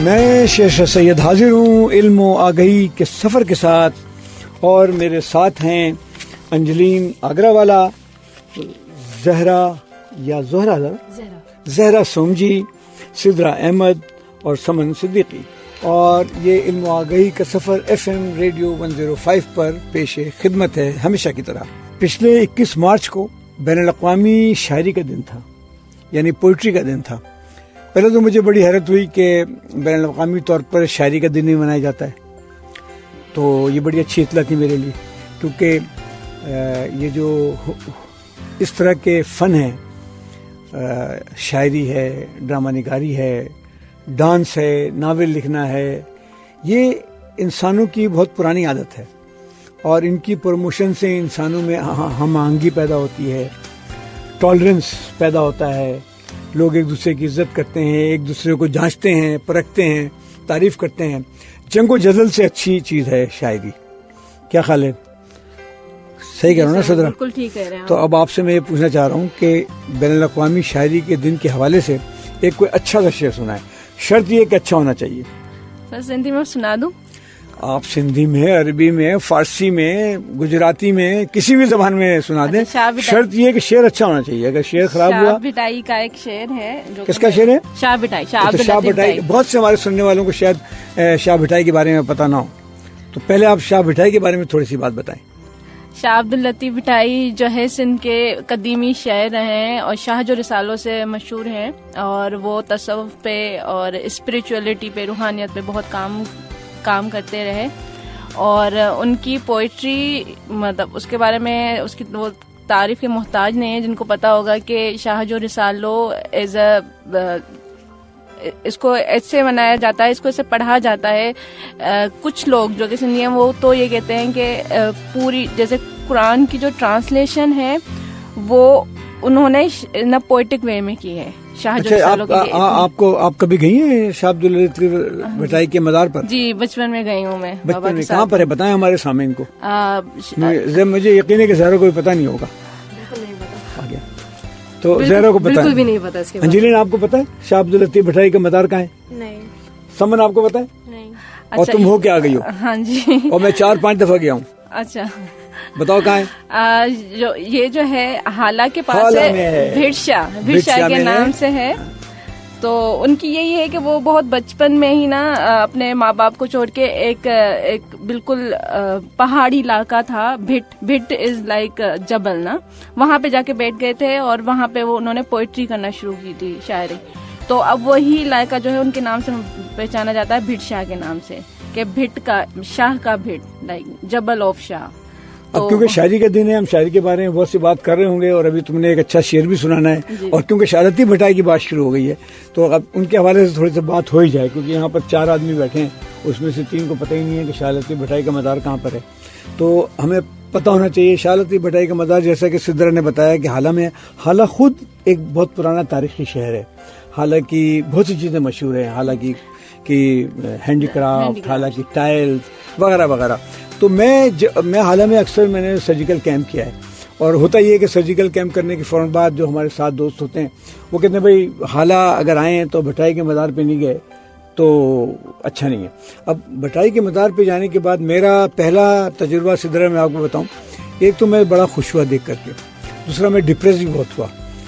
میں شیخ سید حاضر ہوں علم و آگہی کے سفر کے ساتھ، اور میرے ساتھ ہیں انجلین آگرہ والا، زہرا سومجی، سدرا احمد اور سمن صدیقی، اور یہ علم و آگہی کا سفر FM ریڈیو 105 پر پیش خدمت ہے ہمیشہ کی طرح۔ پچھلے 21 مارچ کو بین الاقوامی شاعری کا دن تھا، یعنی پوئٹری کا دن تھا۔ پہلے تو مجھے بڑی حیرت ہوئی کہ بین الاقوامی طور پر شاعری کا دن ہی منایا جاتا ہے، تو یہ بڑی اچھی اطلاع تھی میرے لیے، کیونکہ یہ جو اس طرح کے فن ہیں، شاعری ہے، ڈرامہ نگاری ہے، ڈانس ہے، ناول لکھنا ہے، یہ انسانوں کی بہت پرانی عادت ہے، اور ان کی پروموشن سے انسانوں میں ہم آہنگی پیدا ہوتی ہے، ٹالرنس پیدا ہوتا ہے، لوگ ایک دوسرے کی عزت کرتے ہیں، ایک دوسرے کو جانچتے ہیں، پرکھتے ہیں، تعریف کرتے ہیں۔ جنگ و جدل سے اچھی چیز ہے شاعری۔ کیا خیال ہے؟ صحیح کہہ رہا ہوں نا صدرہ؟ بالکل ٹھیک کہہ رہے ہیں۔ تو اب آپ سے میں یہ پوچھنا چاہ رہا ہوں کہ بین الاقوامی شاعری کے دن کے حوالے سے ایک کوئی اچھا سا شعر سنائے، شرط یہ کہ اچھا ہونا چاہیے۔ سر سندھی میں سنا دوں؟ آپ سندھی میں، عربی میں، فارسی میں، گجراتی میں، کسی بھی زبان میں سنا دیں، شرط یہ کہ شعر اچھا ہونا چاہیے۔ اگر شعر خراب ہوا، شاہ بٹائی کا ایک شعر ہے جو کس کا شعر ہے؟ شاہ بٹائی، شاہ بٹائی۔ بہت سے ہمارے سننے والوں کو شاید شاہ بٹائی کے بارے میں پتہ نہ ہو، تو پہلے آپ شاہ بٹائی کے بارے میں تھوڑی سی بات بتائیں۔ شاہ عبداللطیف بٹائی جو ہے سندھ کے قدیمی شاعر ہیں، اور شاہ جو رسالوں سے مشہور ہیں، اور وہ تصوف پہ اور اسپریچولیٹی پہ، روحانیت پہ بہت کام کرتے رہے، اور ان کی پوئٹری مطلب اس کے بارے میں اس کی وہ تعریف کے محتاج نہیں ہے۔ جن کو پتا ہوگا کہ شاہ جو رسالو ایز اے اس کو ایسے منایا جاتا ہے، اس کو ایسے پڑھا جاتا ہے۔ کچھ لوگ جو کہ سندھی ہیں وہ تو یہ کہتے ہیں کہ پوری جیسے قرآن کی جو ٹرانسلیشن ہے وہ انہوں نے نہ پوئٹک وے میں کی ہے۔ شاہ جو رسالوں کے لیے آپ کبھی گئی ہیں شاہ عبداللطیف بٹائی کے مزار پر؟ جی، بچپن میں گئی ہوں میں۔ بچپن میں کہاں پر ہے بتائیں ہمارے سامعین کو، مجھے یقین ہے کہ زہرا کو پتہ نہیں ہوگا۔ تو زہرا کو پتہ بالکل بھی نہیں پتا اس کے بارے میں۔ انجلین آپ کو پتہ ہے شاہ عبداللطیف بٹائی کا مزار کہاں ہے؟ نہیں۔ سمن آپ کو پتہ ہے؟ نہیں۔ اور تم ہو کے آ گئی ہو؟ ہاں جی، اور میں 4-5 دفعہ گیا ہوں۔ اچھا بتاؤ کہاں ہے؟ یہ جو ہے حالہ کے پاس ہے، بھیڑشاہ کے نام سے ہے۔ تو ان کی یہی ہے کہ وہ بہت بچپن میں ہی نا اپنے ماں باپ کو چھوڑ کے ایک بالکل پہاڑی علاقہ تھا، بھٹ از لائک جبل نا، وہاں پہ جا کے بیٹھ گئے تھے، اور وہاں پہ وہ انہوں نے پوئٹری کرنا شروع کی تھی، شاعری۔ تو اب وہی علاقہ جو ہے ان کے نام سے پہچانا جاتا ہے، بھٹ شاہ کے نام سے، کہ بھٹ کا شاہ کا بھٹ، لائک جبل آف شاہ۔ اب کیونکہ شاعری کا دن ہے، ہم شاعری کے بارے میں بہت سی بات کر رہے ہوں گے، اور ابھی تم نے ایک اچھا شعر بھی سنانا ہے، اور کیونکہ شاہ عبداللطیف بٹائی کی بات شروع ہو گئی ہے تو اب ان کے حوالے سے تھوڑی سی بات ہو ہی جائے، کیونکہ یہاں پر 4 آدمی بیٹھے ہیں، اس میں سے 3 کو پتہ ہی نہیں ہے کہ شاہ عبداللطیف بٹائی کا مزار کہاں پر ہے۔ تو ہمیں پتہ ہونا چاہیے شاہ عبداللطیف بٹائی کا مزار، جیسا کہ سدرا نے بتایا کہ حالہ میں، حالہ خود ایک بہت پرانا تاریخی شہر ہے، حالانکہ بہت سی چیزیں مشہور ہیں، حالانکہ ہینڈی کرافٹ، حالانکہ ٹائلز وغیرہ وغیرہ۔ تو میں حالہ میں اکثر میں نے سرجیکل کیمپ کیا ہے، اور ہوتا یہ ہے کہ سرجیکل کیمپ کرنے کے فوراً بعد جو ہمارے ساتھ دوست ہوتے ہیں وہ کہتے ہیں بھائی حالہ اگر آئیں تو بٹائی کے مزار پہ نہیں گئے تو اچھا نہیں ہے۔ اب بٹائی کے مزار پہ جانے کے بعد میرا پہلا تجربہ سدرا میں آپ کو بتاؤں، ایک تو میں بڑا خوش ہوا دیکھ کر کے، دوسرا میں ڈپریس بھی بہت ہوا۔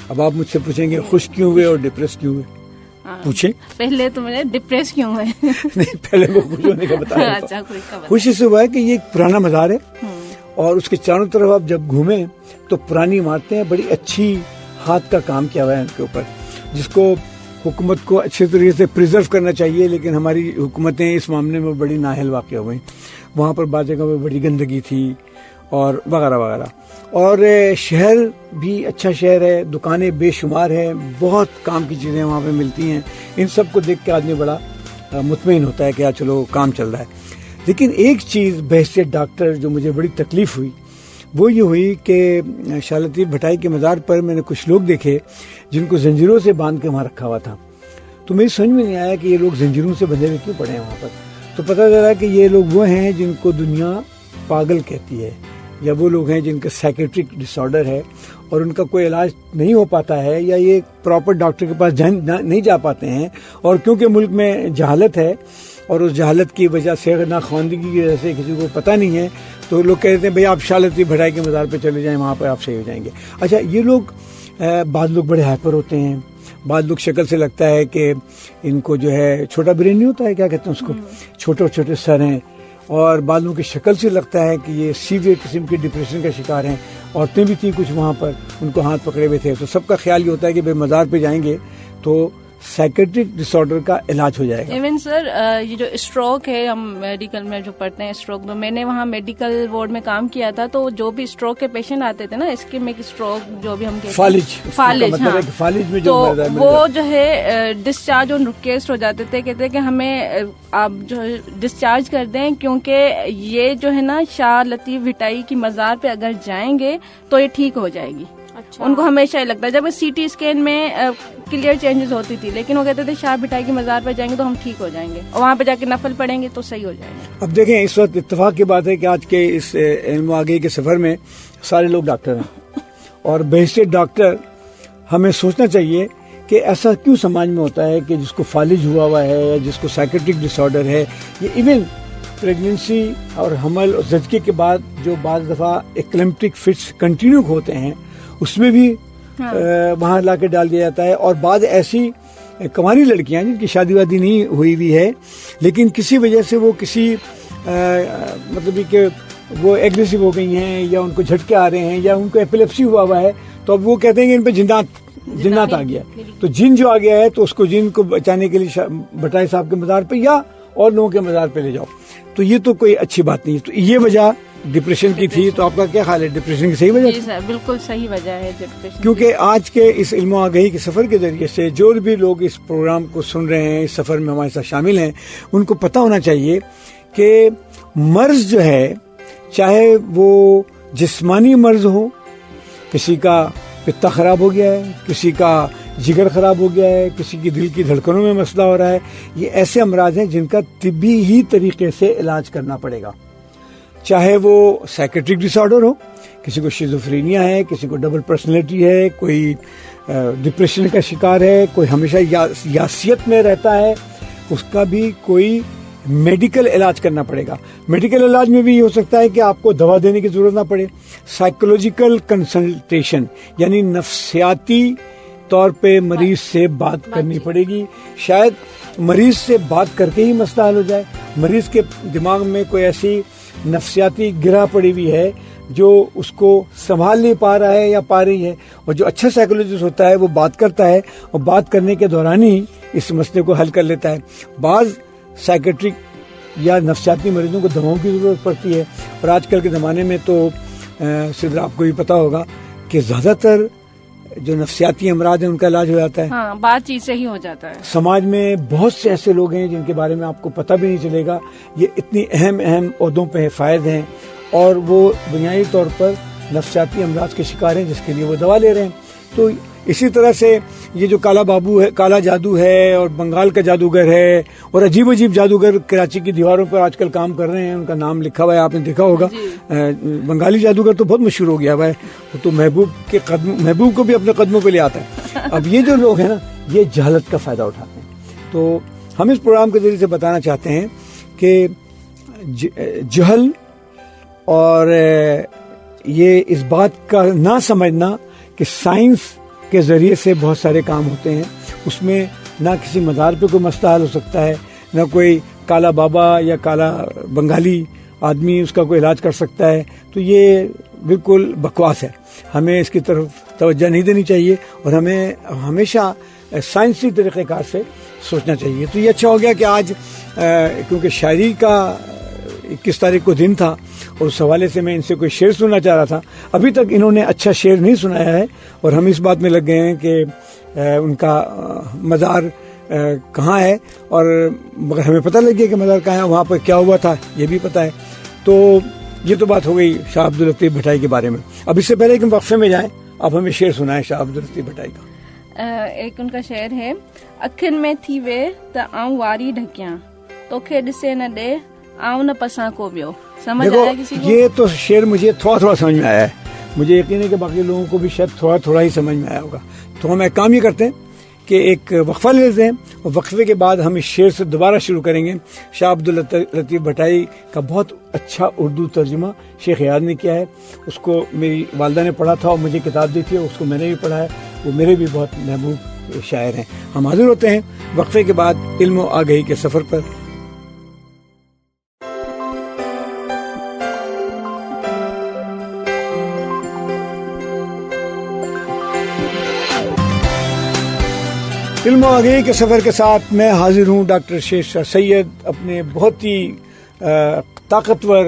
اب آپ مجھ سے پوچھیں گے خوش کیوں ہوئے اور ڈپریس کیوں ہوئے؟ پوچھیں۔ پہلے تو مجھے ڈپریس کیوں ہوئے؟ نہیں، پہلے وہ خوش ہونے کا بتایا۔ خوش اس سے ہوا ہے کہ یہ ایک پرانا مزار ہے، اور اس کے چاروں طرف آپ جب گھومیں تو پرانی عمارتیں ہیں، بڑی اچھی ہاتھ کا کام کیا ہوا ہے ان کے اوپر، جس کو حکومت کو اچھے طریقے سے پریزرو کرنا چاہیے، لیکن ہماری حکومتیں اس معاملے میں بڑی نااہل واقع ہوئیں۔ وہاں پر بعض جگہ میں بڑی گندگی تھی اور وغیرہ وغیرہ، اور شہر بھی اچھا شہر ہے، دکانیں بے شمار ہیں، بہت کام کی چیزیں وہاں پہ ملتی ہیں، ان سب کو دیکھ کے آدمی بڑا مطمئن ہوتا ہے کہ چلو کام چل رہا ہے۔ لیکن ایک چیز بحیثیت ڈاکٹر جو مجھے بڑی تکلیف ہوئی وہ یہ ہوئی کہ شاہ عبداللطیف بٹائی کے مزار پر میں نے کچھ لوگ دیکھے جن کو زنجیروں سے باندھ کے وہاں رکھا ہوا تھا، تو میری سمجھ میں نہیں آیا کہ یہ لوگ زنجیروں سے بندھے ہوئے کیوں پڑے ہیں وہاں پر۔ تو پتہ چلا کہ یہ لوگ وہ ہیں جن کو دنیا پاگل کہتی ہے، یا وہ لوگ ہیں جن کا سائیکیٹرک ڈس آرڈر ہے اور ان کا کوئی علاج نہیں ہو پاتا ہے یا یہ پراپر ڈاکٹر کے پاس نہیں جا پاتے ہیں، اور کیونکہ ملک میں جہالت ہے اور اس جہالت کی وجہ سے ناخواندگی کی وجہ سے کسی کو پتہ نہیں ہے، تو لوگ کہتے ہیں بھئی آپ شاہ لطیف بھٹائی کے مزار پہ چلے جائیں، وہاں پہ آپ صحیح ہو جائیں گے۔ اچھا، یہ لوگ بعض لوگ بڑے ہائپر ہوتے ہیں، بعض لوگ شکل سے لگتا ہے کہ ان کو جو ہے چھوٹا برین نہیں ہوتا ہے، کیا کہتے ہیں اس کو، چھوٹے چھوٹے سر ہیں، اور بعض لوگوں کی شکل سے لگتا ہے کہ یہ سیویئر قسم کے ڈپریشن کا شکار ہیں۔ عورتیں بھی تھیں کچھ وہاں پر، ان کو ہاتھ پکڑے ہوئے تھے، تو سب کا خیال یہ ہوتا ہے کہ بھئی مزار پہ جائیں گے تو سائیکیٹرک ڈس آرڈر کا علاج ہو جائے گا۔ ایون سر یہ جو اسٹروک ہے، ہم میڈیکل میں جو پڑھتے ہیں اسٹروک، تو میں نے وہاں میڈیکل وارڈ میں کام کیا تھا، تو جو بھی اسٹروک کے پیشنٹ آتے تھے نا، اسکیمک اسٹروک جو بھی ہم کہتے ہیں، فالج، ہاں، فالج میں تو وہ جو ہے ڈسچارج اور ریکویسٹ ہو جاتے تھے، کہتے ہیں کہ ہمیں آپ جو ہے ڈسچارج کر دیں، کیونکہ یہ جو ہے نا شاہ لطیف بھٹائی کی مزار پہ اگر جائیں گے تو یہ ٹھیک ہو جائے گی۔ ان کو ہمیشہ ہی لگتا ہے، جب سی ٹی اسکین میں کلیئر چینجز ہوتی تھی، لیکن وہ کہتے تھے شاہ بھٹائی کی مزار پر جائیں گے تو ہم ٹھیک ہو جائیں گے، اور وہاں پہ جا کے نفل پڑیں گے تو صحیح ہو جائیں گے۔ اب دیکھیں، اس وقت اتفاق کی بات ہے کہ آج کے اس علم و آگاہی کے سفر میں سارے لوگ ڈاکٹر ہیں، اور بحیثیت ڈاکٹر ہمیں سوچنا چاہیے کہ ایسا کیوں سماج میں ہوتا ہے کہ جس کو فالج ہوا ہے یا جس کو سائیکیٹرک ڈس آرڈر ہے، یہ ایون پریگننسی اور حمل اور زچگی کے بعد جو بعض دفعہ ایکلمپٹک فٹس کنٹینیو ہوتے ہیں، اس میں بھی وہاں لا کے ڈال دیا جاتا ہے۔ اور بعض ایسی کنواری لڑکیاں جن کی شادی وادی نہیں ہوئی ہوئی ہے، لیکن کسی وجہ سے وہ کسی مطلب کہ وہ ایگریسو ہو گئی ہیں یا ان کو جھٹکے آ رہے ہیں یا ان کو ایپیلیپسی ہوا ہے، تو اب وہ کہتے ہیں کہ ان پہ جنات آ گیا ہے، تو جن جو آ گیا ہے تو اس کو جن کو بچانے کے لیے بھٹائی صاحب کے مزار پہ یا اور لوگوں کے مزار پہ لے جاؤ، تو یہ تو کوئی اچھی بات نہیں ہے۔ تو یہ وجہ ڈپریشن کی تھی، تو آپ کا کیا خیال ہے؟ ڈپریشن کی صحیح وجہ؟ جی سر، بالکل صحیح وجہ ہے ڈپریشن، کیونکہ آج کے اس علم و آگاہی کے سفر کے ذریعے سے جو بھی لوگ اس پروگرام کو سن رہے ہیں، اس سفر میں ہمارے ساتھ شامل ہیں، ان کو پتہ ہونا چاہیے کہ مرض جو ہے، چاہے وہ جسمانی مرض ہو، کسی کا پتا خراب ہو گیا ہے، کسی کا جگر خراب ہو گیا ہے، کسی کی دل کی دھڑکنوں میں مسئلہ ہو رہا ہے، یہ ایسے امراض ہیں جن کا طبی ہی طریقے سے علاج کرنا پڑے گا، چاہے وہ سائیکیٹرک ڈس آرڈر ہو، کسی کو شیزوفرینیا ہے، کسی کو ڈبل پرسنالٹی ہے، کوئی ڈپریشن کا شکار ہے، کوئی ہمیشہ یاسیت میں رہتا ہے، اس کا بھی کوئی میڈیکل علاج کرنا پڑے گا۔ میڈیکل علاج میں بھی یہ ہو سکتا ہے کہ آپ کو دوا دینے کی ضرورت نہ پڑے، سائیکولوجیکل کنسلٹیشن یعنی نفسیاتی طور پہ مریض سے بات کرنی پڑے گی، شاید مریض سے بات کر کے ہی مسئلہ حل ہو جائے۔ مریض کے دماغ میں کوئی ایسی نفسیاتی گرہ پڑی ہوئی ہے جو اس کو سنبھال نہیں پا رہا ہے یا پا رہی ہے، اور جو اچھا سائیکولوجسٹ ہوتا ہے وہ بات کرتا ہے اور بات کرنے کے دوران ہی اس مسئلے کو حل کر لیتا ہے۔ بعض سائیکیٹرک یا نفسیاتی مریضوں کو دواؤں کی ضرورت پڑتی ہے، اور آج کل کے زمانے میں تو صدر آپ کو بھی پتا ہوگا کہ زیادہ تر جو نفسیاتی امراض ہیں ان کا علاج ہو جاتا ہے، ہاں، بات چیت سے ہی ہو جاتا ہے۔ سماج میں بہت سے ایسے لوگ ہیں جن کے بارے میں آپ کو پتہ بھی نہیں چلے گا، یہ اتنی اہم عہدوں پہ فائز ہیں اور وہ بنیادی طور پر نفسیاتی امراض کے شکار ہیں جس کے لیے وہ دوا لے رہے ہیں۔ تو اسی طرح سے یہ جو کالا بابو ہے، کالا جادو ہے، اور بنگال کا جادوگر ہے، اور عجیب عجیب جادوگر کراچی کی دیواروں پر آج کل کام کر رہے ہیں، ان کا نام لکھا ہوا ہے، آپ نے دیکھا ہوگا۔ بنگالی جادوگر تو بہت مشہور ہو گیا ہوا ہے، وہ تو محبوب کو بھی اپنے قدموں پہ لے آتا ہے۔ اب یہ جو لوگ ہیں نا، یہ جہالت کا فائدہ اٹھاتے ہیں۔ تو ہم اس پروگرام کے ذریعے سے بتانا چاہتے ہیں کہ جہل اور یہ اس بات کا نہ سمجھنا کہ سائنس کے ذریعے سے بہت سارے کام ہوتے ہیں، اس میں نہ کسی مزار پہ کوئی مسئلہ حل ہو سکتا ہے، نہ کوئی کالا بابا یا کالا بنگالی آدمی اس کا کوئی علاج کر سکتا ہے، تو یہ بالکل بکواس ہے۔ ہمیں اس کی طرف توجہ نہیں دینی چاہیے اور ہمیں ہمیشہ سائنسی طریقہ کار سے سوچنا چاہیے۔ تو یہ اچھا ہو گیا کہ آج کیونکہ شاعری کا 21 تاریخ کو دن تھا اور اس حوالے سے میں ان سے کوئی شعر سننا چاہ رہا تھا، ابھی تک انہوں نے اچھا شعر نہیں سنایا ہے، اور ہم اس بات میں لگ گئے ہیں کہ ان کا مزار کہاں ہے، اور مگر ہمیں پتہ لگ گیا کہ مزار کہاں ہے، وہاں پر کیا ہوا تھا یہ بھی پتہ ہے۔ تو یہ تو بات ہو گئی شاہ عبداللطیف بھٹائی کے بارے میں۔ اب اس سے پہلے کہ ہم وقفے میں جائیں، اب ہمیں شعر سنائیں شاہ عبداللطیف بھٹائی کا۔ ایک ان کا شعر ہے، اکھن میں تھی وے تا آؤں واری ڈھکیاں، توکھے ڈسے نہ ڈے آؤں نہ پساں کو ویو۔ سمجھ دیکھو آیا کسی کو؟ یہ تو شعر مجھے تھوڑا تھوڑا سمجھ میں آیا ہے، مجھے یقین ہے کہ باقی لوگوں کو بھی شاید تھوڑا تھوڑا ہی سمجھ میں آیا ہوگا. تو ہم ایک کام یہ کرتے ہیں کہ ایک وقفہ لے لیتے ہیں، اور وقفے کے بعد ہم اس شعر سے دوبارہ شروع کریں گے. شاہ عبداللطیف بھٹائی کا بہت اچھا اردو ترجمہ شیخ یاد نے کیا ہے، اس کو میری والدہ نے پڑھا تھا اور مجھے کتاب دی تھی، اس کو میں نے بھی پڑھا ہے، وہ میرے بھی بہت محبوب شاعر ہیں. ہم حاضر ہوتے ہیں وقفے کے بعد علم و آگہی کے سفر پر. علم و آگہی کے سفر کے ساتھ میں حاضر ہوں ڈاکٹر شیر سید اپنے بہت ہی طاقتور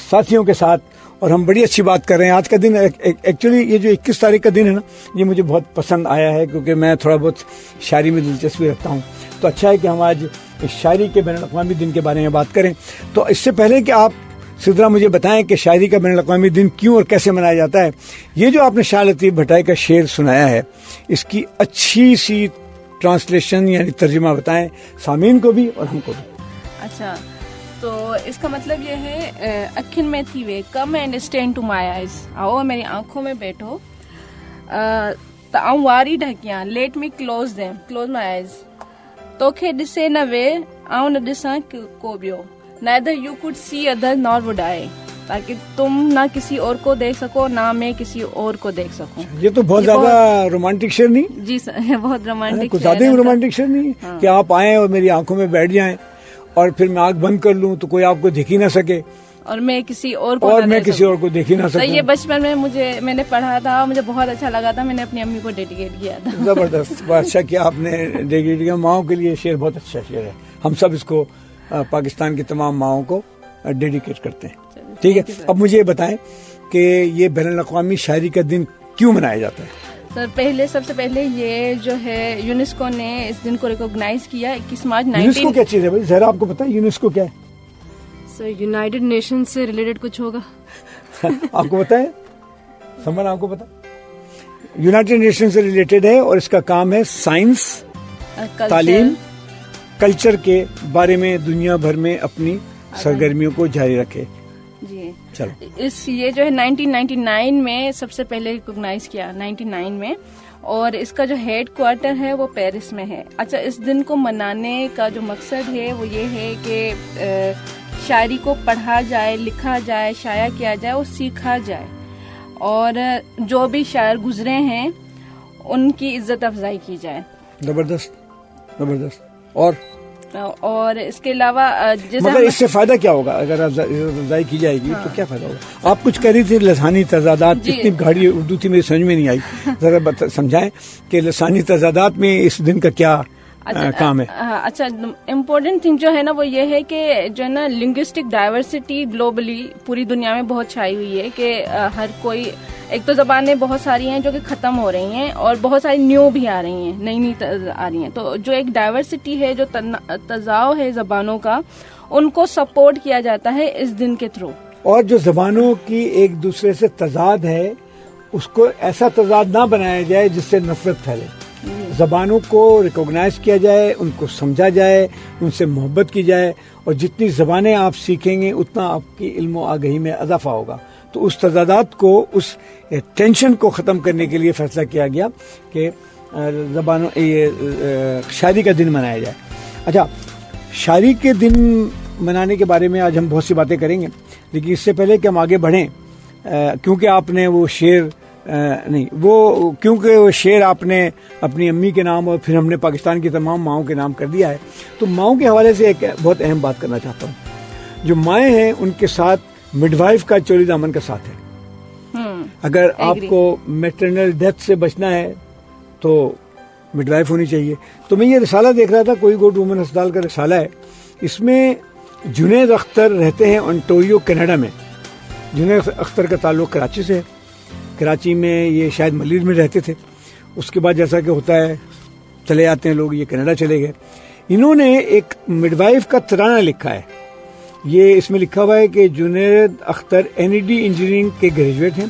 ساتھیوں کے ساتھ، اور ہم بڑی اچھی بات کر رہے ہیں. آج کا دن ایکچولی یہ جو 21 تاریخ کا دن ہے نا، یہ مجھے بہت پسند آیا ہے کیونکہ میں تھوڑا بہت شاعری میں دلچسپی رکھتا ہوں. تو اچھا ہے کہ ہم آج اس شاعری کے بین الاقوامی دن کے بارے میں بات کریں. تو اس سے پہلے کہ آپ سدرا مجھے بتائیں کہ شاعری کا بین الاقوامی دن کیوں اور کیسے منایا جاتا ہے، یہ جو آپ نے شاہ لطیف بھٹائی کا شعر سنایا ہے، اس کی اچھی سی ٹرانسلیشن یعنی ترجمہ بتائیں سامعین کو بھی اور ہم کو بھی. اچھا، تو اس کا مطلب یہ ہے اکھن میں تھی وے come and stand to my eyes, آؤ میری آنکھوں میں بیٹھو، آؤں واری ڈھکیاں let me close them close my eyes, توکھے ڈسے نہ وے آؤں نہ ڈساں کو بیو neither you could see other nor would I، تاکہ تم نہ کسی اور کو دیکھ سکو نہ میں کسی اور کو دیکھ سکوں. یہ تو بہت زیادہ رومانٹک شعر نہیں؟ جی سر، بہت رومانٹک، کچھ زیادہ ہی رومانٹک شعر نہیں ہے کہ آپ آئیں اور میری آنکھوں میں بیٹھ جائیں اور پھر میں آنکھ بند کر لوں تو کوئی آپ کو دیکھ ہی نہ سکے اور میں کسی اور کو دیکھ ہی نہ سکوں. یہ بچپن میں میں نے پڑھا تھا، مجھے بہت اچھا لگا تھا، میں نے اپنی امی کو ڈیڈیکیٹ کیا تھا. زبردست، بہت اچھا کیا آپ نے ڈیڈیکیٹ کیا. ماؤں کے لیے شعر بہت اچھا شعر ہے، ہم سب اس کو پاکستان کی تمام ماؤں کو ڈیڈیکیٹ کرتے ہیں. ٹھیک ہے، اب مجھے یہ بتائیں کہ یہ بین الاقوامی شاعری کا دن کیوں منایا جاتا ہے؟ سر سب سے پہلے یہ جو ہے یونیسکو نے اس دن کو ریکوگنائز کیا 21 مارچ. یونیسکو کیا چیز ہے بھائی زہرا، آپ کو پتا ہے یونیسکو کیا ہے؟ سر یونائٹڈ نیشن سے ریلیٹڈ کچھ ہوگا. آپ کو پتا ہے سمر، آپ کو پتا یونائٹڈ نیشن سے ریلیٹڈ ہے اور اس کا کام ہے سائنس، تعلیم، کلچر کے بارے میں دنیا بھر میں اپنی سرگرمیوں کو جاری رکھے. جی چلو، یہ جو ہے 1999 میں سب سے پہلے ریکوگنائز کیا 99 میں، اور اس کا جو ہیڈ کوارٹر ہے وہ پیرس میں ہے. اچھا، اس دن کو منانے کا جو مقصد ہے وہ یہ ہے کہ شاعری کو پڑھا جائے، لکھا جائے، شائع کیا جائے اور سیکھا جائے، اور جو بھی شاعر گزرے ہیں ان کی عزت افزائی کی جائے. زبردست زبردست. اور اس کے علاوہ مگر اس سے فائدہ کیا ہوگا اگر افزائی کی جائے گی تو کیا فائدہ ہوگا؟ آپ کچھ کہہ رہی تھی لسانی تضادات، اتنی گاڑی اردو تھی میری سمجھ میں نہیں آئی، ذرا سمجھائیں کہ لسانی تضادات میں اس دن کا کیا کام ہے. اچھا، امپورٹنٹ تھنگ جو ہے نا وہ یہ ہے کہ جو ہے نا لنگوسٹک ڈائیورسٹی گلوبلی پوری دنیا میں بہت چھائی ہوئی ہے کہ ہر کوئی، ایک تو زبانیں بہت ساری ہیں جو کہ ختم ہو رہی ہیں اور بہت ساری نیو بھی آ رہی ہیں، نئی آ رہی ہیں. تو جو ایک ڈائیورسٹی ہے، جو تضاد ہے زبانوں کا، ان کو سپورٹ کیا جاتا ہے اس دن کے تھرو. اور جو زبانوں کی ایک دوسرے سے تضاد ہے اس کو ایسا تضاد نہ بنایا جائے جس سے نفرت پھیلے. زبانوں کو ریکوگنائز کیا جائے، ان کو سمجھا جائے، ان سے محبت کی جائے، اور جتنی زبانیں آپ سیکھیں گے اتنا آپ کی علم و آگہی میں اضافہ ہوگا. تو اس تضادات کو، اس ٹینشن کو ختم کرنے کے لیے فیصلہ کیا گیا کہ شاعری کا دن منایا جائے. اچھا، شاعری کے دن منانے کے بارے میں آج ہم بہت سی باتیں کریں گے، لیکن اس سے پہلے کہ ہم آگے بڑھیں، کیونکہ آپ نے وہ شعر آپ نے اپنی امی کے نام اور پھر ہم نے پاکستان کی تمام ماؤں کے نام کر دیا ہے، تو ماؤں کے حوالے سے ایک بہت اہم بات کرنا چاہتا ہوں. جو مائیں ہیں ان کے ساتھ مڈ وائف کا چوری دامن کا ساتھ ہے. اگر آپ کو میٹرنل ڈیتھ سے بچنا ہے تو مڈ وائف ہونی چاہیے. تو میں یہ رسالہ دیکھ رہا تھا، کوئی گوڈ وومن ہسپتال کا رسالہ ہے، اس میں جنید اختر رہتے ہیں انٹوریو کینیڈا میں. جنید اختر کا تعلق کراچی سے ہے، کراچی میں یہ شاید ملیر میں رہتے تھے، اس کے بعد جیسا کہ ہوتا ہے چلے جاتے ہیں لوگ، یہ کینیڈا چلے گئے. انہوں نے ایک مڈ وائف کا ترانہ لکھا ہے. یہ اس میں لکھا ہوا ہے کہ جنید اختر NED انجینئرنگ کے گریجویٹ ہیں،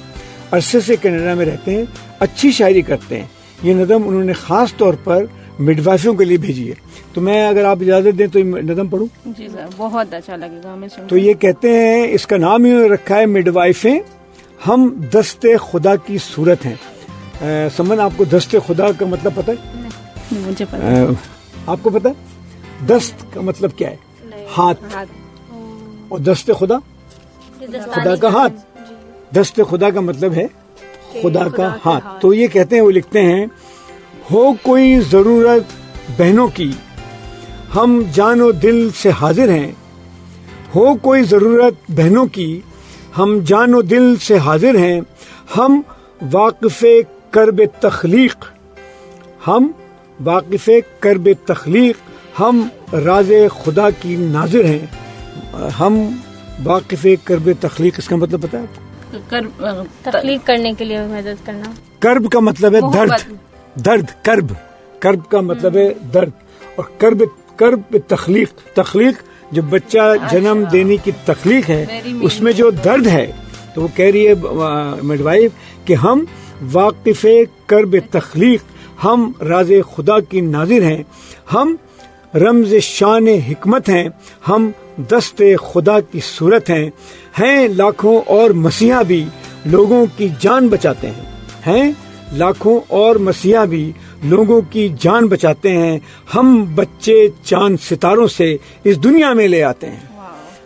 عرصے سے کینیڈا میں رہتے ہیں، اچھی شاعری کرتے ہیں. یہ نظم انہوں نے خاص طور پر مڈ وائفوں کے لیے بھیجی ہے تو میں اگر آپ اجازت دیں تو نظم پڑھوں. جی سر, بہت اچھا لگے گا ہمیں سن تو یہ کہتے ہیں, اس کا نام ہی رکھا ہے مڈ وائفیں, ہم دست خدا کی صورت ہیں. سمن, آپ کو دست خدا کا مطلب پتہ ہے؟ مجھے پتا, آپ کو پتہ ہے دست کا مطلب کیا ہے؟ ہاتھ. اور دست خدا, خدا کا ہاتھ. دست خدا کا مطلب ہے خدا کا ہاتھ. تو یہ کہتے ہیں, وہ لکھتے ہیں, ہو کوئی ضرورت بہنوں کی ہم جان و دل سے حاضر ہیں. ہو کوئی ضرورت بہنوں کی ہم جان و دل سے حاضر ہیں. ہم واقف کرب تخلیق, ہم واقف کرب تخلیق, ہم راز خدا کی ناظر ہیں. ہم واقف کرب تخلیق, اس کا مطلب پتہ ہے؟ تخلیق کرنے کے لیے مدد کرنا. کرب کا مطلب ہے درد. درد, کرب, کرب کا مطلب ہے درد. اور کرب تخلیق, تخلیق جو بچہ جنم دینے کی تخلیق ہے, اس میں جو درد ہے, تو وہ کہہ رہی ہے مڈ وائف کہ ہم واقف کرب تخلیق, ہم راز خدا کی ناظر ہیں. ہم رمز شان حکمت ہیں, ہم دست خدا کی صورت ہیں. ہیں لاکھوں اور مسیحا بھی لوگوں کی جان بچاتے ہیں. ہیں لاکھوں اور مسیحا بھی لوگوں کی جان بچاتے ہیں. ہم بچے چاند ستاروں سے اس دنیا میں لے آتے ہیں.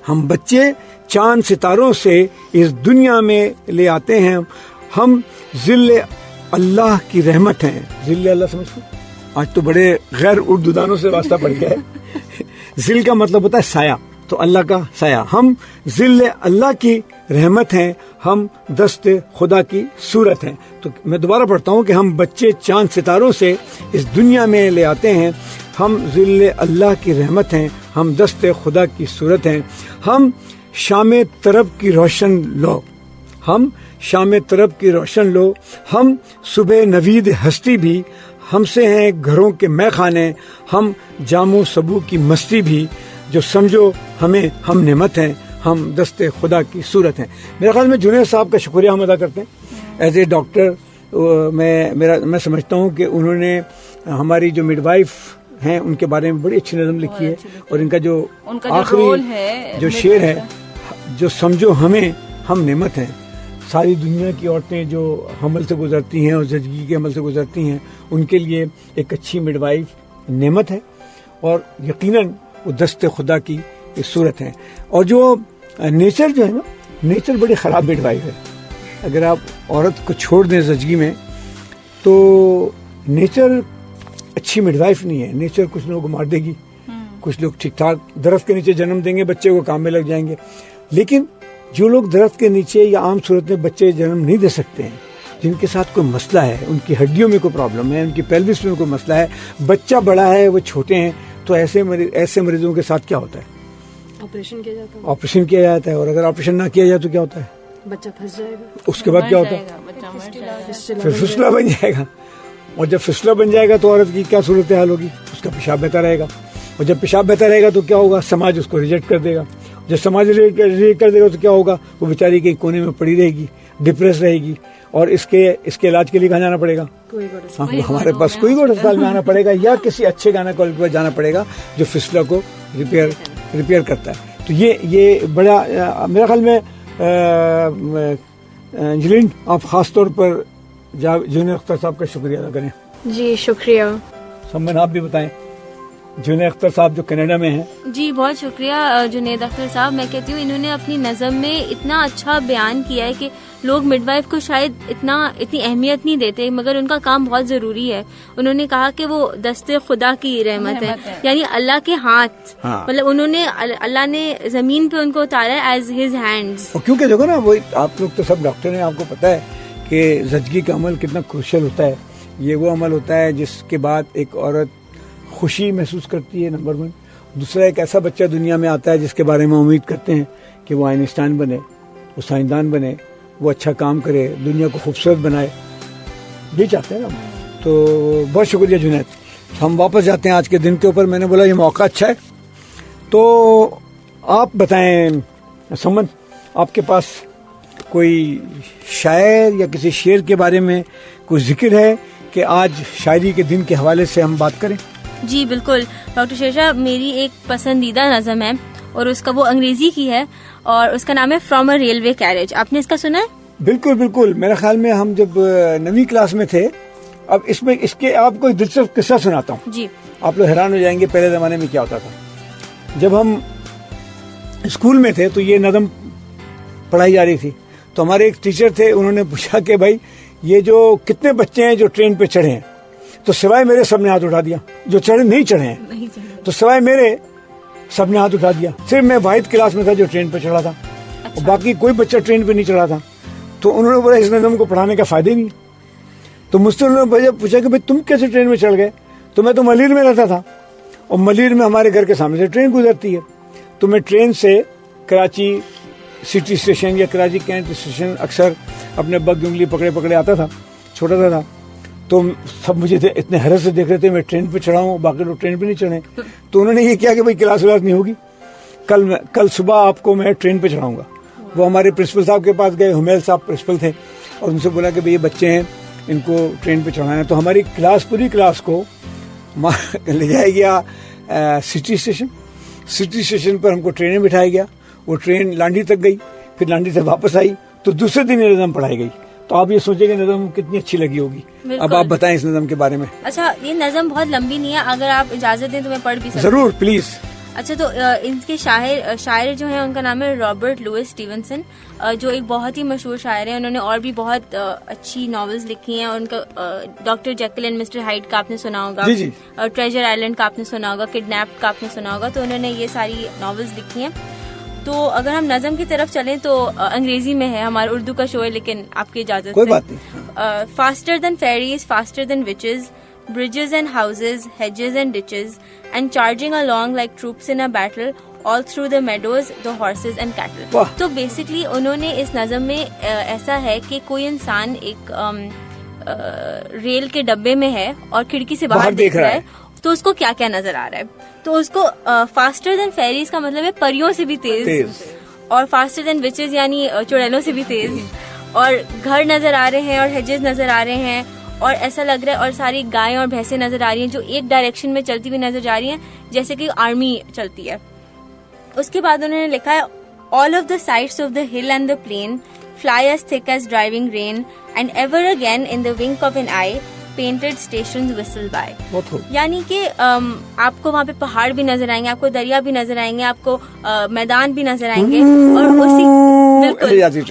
ہم بچے چاند ستاروں سے اس دنیا میں لے آتے ہیں. ہم ذل اللہ کی رحمت ہیں. ذل اللہ سمجھتے ہیں؟ آج تو بڑے غیر اردو دانوں سے واسطہ پڑ گیا ہے. ذل کا مطلب ہوتا ہے سایہ, تو اللہ کا سایہ. ہم ذل اللہ کی رحمت ہیں, ہم دست خدا کی صورت ہیں. تو میں دوبارہ پڑھتا ہوں کہ ہم بچے چاند ستاروں سے اس دنیا میں لے آتے ہیں. ہم ذل اللہ کی رحمت ہیں, ہم دست خدا کی صورت ہیں. ہم شام طرب کی روشن لو, ہم شام طرب کی روشن لو. ہم صبح نوید ہستی بھی, ہم سے ہیں گھروں کے مے خانے. ہم جام و سبو کی مستی بھی, جو سمجھو ہمیں ہم نعمت ہیں. ہم دست خدا کی صورت ہیں. میرے خیال میں جنید صاحب کا شکریہ ہم ادا کرتے ہیں. ایز اے ڈاکٹر میں سمجھتا ہوں کہ انہوں نے ہماری جو مڈ وائف ہیں ان کے بارے میں بڑی اچھی نظم لکھی ہے. اور ان کا جو آخری جو شعر ہے, جو سمجھو ہمیں ہم نعمت ہیں. ساری دنیا کی عورتیں جو حمل سے گزرتی ہیں اور زچگی کے عمل سے گزرتی ہیں, ان کے لیے ایک اچھی مڈ وائف نعمت ہے, اور یقیناً وہ دست خدا کی صورت ہے. اور جو نیچر جو ہے نا, نیچر بڑی خراب مڈ وائف ہے. اگر آپ عورت کو چھوڑ دیں زچگی میں, تو نیچر اچھی مڈ وائف نہیں ہے. نیچر کچھ لوگوں کو مار دے گی, کچھ لوگ ٹھیک ٹھاک درخت کے نیچے جنم دیں گے, بچے کو کام میں لگ جائیں گے. لیکن جو لوگ درخت کے نیچے یا عام صورت میں بچے جنم نہیں دے سکتے ہیں, جن کے ساتھ کوئی مسئلہ ہے, ان کی ہڈیوں میں کوئی پرابلم ہے, ان کی پیلوس میں کوئی مسئلہ ہے, بچہ بڑا ہے وہ چھوٹے ہیں, تو ایسے مریضوں کے ساتھ کیا ہوتا ہے؟ آپریشن کیا جاتا ہے. اور اگر آپریشن نہ کیا جائے تو کیا ہوتا ہے؟ بچہ پھنس جائے گا. اس کے بعد کیا ہوتا ہے؟ پھر فسلہ بن جائے گا. اور جب فسلہ بن جائے گا تو عورت کی کیا صورتحال ہوگی؟ اس کا پیشاب بہتا رہے گا. اور جب پیشاب بہتا رہے گا تو کیا ہوگا؟ سماج اس کو ریجیکٹ کر دے گا. جب سماج ریجیکٹ کر دے گا تو کیا ہوگا؟ وہ بیچاری کے کونے میں پڑی رہے گی, ڈپریس رہے گی. اور اس کے علاج کے لیے کہاں جانا پڑے گا؟ ہمارے پاس کوئی گوڑ اسپتال میں آنا پڑے گا, یا کسی اچھے گائنیکولوجسٹ کے پاس جانا پڑے گا جو فسلہ کو ریپیئر کرتا ہے. تو یہ بڑا میرے خیال میں انجلین, آپ خاص طور پر جنید اختر صاحب کا شکریہ ادا کریں. جی شکریہ. سمن, آپ بھی بتائیں. جنید اختر صاحب جو کینیڈا میں ہیں. جی بہت شکریہ جنید اختر صاحب. میں کہتی ہوں انہوں نے اپنی نظم میں اتنا اچھا بیان کیا ہے کہ لوگ مڈ وائف کو شاید اتنی اہمیت نہیں دیتے, مگر ان کا کام بہت ضروری ہے. انہوں نے کہا کہ وہ دست خدا کی رحمت ہے, یعنی اللہ کے ہاتھ. مطلب انہوں نے, اللہ نے زمین پہ ان کو اتارا ہے ایز ہز ہینڈز. کیونکہ دیکھو نا, وہ آپ لوگ تو سب ڈاکٹر ہیں, آپ کو پتا ہے کہ زچگی کا عمل کتنا کروشل ہوتا ہے. یہ وہ عمل ہوتا ہے جس کے بعد ایک عورت خوشی محسوس کرتی ہے, نمبر 1. دوسرا, ایک ایسا بچہ دنیا میں آتا ہے جس کے بارے میں امید کرتے ہیں کہ وہ آئنسٹائن بنے, وہ سائنسدان بنے, وہ اچھا کام کرے, دنیا کو خوبصورت بنائے. یہ چاہتے ہیں نا. تو بہت شکریہ جنید. ہم واپس جاتے ہیں آج کے دن کے اوپر. میں نے بولا یہ موقع اچھا ہے, تو آپ بتائیں سمن, آپ کے پاس کوئی شاعر یا کسی شعر کے بارے میں کوئی ذکر ہے کہ آج شاعری کے دن کے حوالے سے ہم بات کریں؟ جی بالکل ڈاکٹر شیرشاہ، میری ایک پسندیدہ نظم ہے اور اس کا وہ انگریزی کی ہے اور اس کا نام ہے فرام اے ریلوے کیریج. آپ نے اس کا سنا ہے؟ بالکل بالکل، میرے خیال میں ہم جب 9ویں کلاس میں تھے. اب اس کے آپ کو ایک دلچسپ قصہ سناتا ہوں. جی. آپ لوگ حیران ہو جائیں گے پہلے زمانے میں کیا ہوتا تھا. جب ہم اسکول میں تھے تو یہ نظم پڑھائی جا رہی تھی، تو ہمارے ایک ٹیچر تھے، انہوں نے پوچھا کہ بھائی یہ جو کتنے بچے ہیں جو ٹرین پہ چڑھے ہیں؟ تو سوائے میرے سب نے ہاتھ اٹھا دیا. جو نہیں چڑھے ہیں تو سوائے میرے سب نے ہاتھ اٹھا دیا. صرف میں واحد کلاس میں تھا جو ٹرین پہ چڑھا تھا، اور باقی کوئی بچہ ٹرین پہ نہیں چڑھا تھا. تو انہوں نے بولا اس نظم کو پڑھانے کا فائدہ ہی نہیں. تو مجھ سے انہوں نے پوچھا کہ بھائی تم کیسے ٹرین میں چڑھ گئے؟ تو میں تو ملیر میں رہتا تھا، اور ملیر میں ہمارے گھر کے سامنے سے ٹرین گزرتی ہے. تو میں ٹرین سے کراچی سٹی اسٹیشن یا کراچی کینٹ اسٹیشن اکثر اپنے ابا کی انگلی پکڑے پکڑے آتا تھا، چھوٹا سا تھا. تو سب مجھے اتنے حیرت سے دیکھ رہے تھے میں ٹرین پہ چڑھا ہوں، باقی لوگ ٹرین پہ نہیں چڑھے. تو انہوں نے یہ کیا کہ بھائی کلاس ولاس نہیں ہوگی، کل صبح آپ کو میں ٹرین پہ چڑھاؤں گا. وہ ہمارے پرنسپل صاحب کے پاس گئے، حمیل صاحب پرنسپل تھے، اور ان سے بولا کہ بھئی یہ بچے ہیں ان کو ٹرین پہ چڑھانا ہے. تو ہماری پوری کلاس کو لے جایا گیا سٹی اسٹیشن پر. ہم کو ٹرین میں بٹھایا گیا. وہ ٹرین لانڈی تک گئی، پھر لانڈی سے واپس آئی. تو دوسرے دن یہ نظم پڑھائی گئی. تو آپ یہ سوچیں کہ نظم کتنی اچھی لگی ہوگی. اب آپ بتائیں اس نظم کے بارے میں. اچھا، یہ نظم بہت لمبی نہیں ہے، اگر آپ اجازت دیں تو میں پڑھ بھی سکتی ہوں؟ ضرور پلیز. اچھا، تو ان کے شاعر جو ہیں ان کا نام ہے رابرٹ لوئس اسٹیونسن، جو ایک بہت ہی مشہور شاعر ہیں. انہوں نے اور بھی بہت اچھی ناولز لکھی ہیں. ان کا doctor Jekyll and mister Hyde کا آپ نے سنا ہوگا، ٹریجر آئلینڈ کا آپ نے سنا ہوگا، کڈنیپڈ کا آپ نے سنا ہوگا. تو انہوں نے یہ ساری ناولز لکھی ہیں. تو اگر ہم نظم کی طرف چلیں تو انگریزی میں ہے، ہمارا اردو کا شو ہے، لیکن آپ کی اجازت کوئی بات نہیں. Faster than fairies, faster than witches, bridges and houses, hedges and ditches, and charging along like troops in a battle, all through the meadows, the horses and cattle. تو بیسکلی انہوں نے اس نظم میں ایسا ہے کہ کوئی انسان ایک ریل کے ڈبے میں ہے اور کھڑکی سے باہر دیکھ رہا ہے، تو اس کو کیا کیا نظر آ رہا ہے. تو اس کو فاسٹر دین فیریز کا مطلب ہے پریوں سے بھی تیز، اور فاسٹر دین وچز یعنی چڑیلوں سے بھی تیز، اور گھر نظر آ رہے ہیں اور ہیجز نظر آ رہے ہیں، اور ایسا لگ رہا ہے، اور ساری گائیں اور بھینسیں نظر آ رہی ہیں جو ایک ڈائریکشن میں چلتی ہوئی نظر جا رہی ہیں جیسے کہ آرمی چلتی ہے. اس کے بعد انہوں نے لکھا ہے all of the sights of the hill and the plain fly as thick as driving rain and ever again in the wink of an eye painted stations whistle by. یعنی کہ آپ کو وہاں پہ پہاڑ بھی نظر آئیں گے، آپ کو دریا بھی نظر آئیں گے، آپ کو میدان بھی نظر آئیں گے،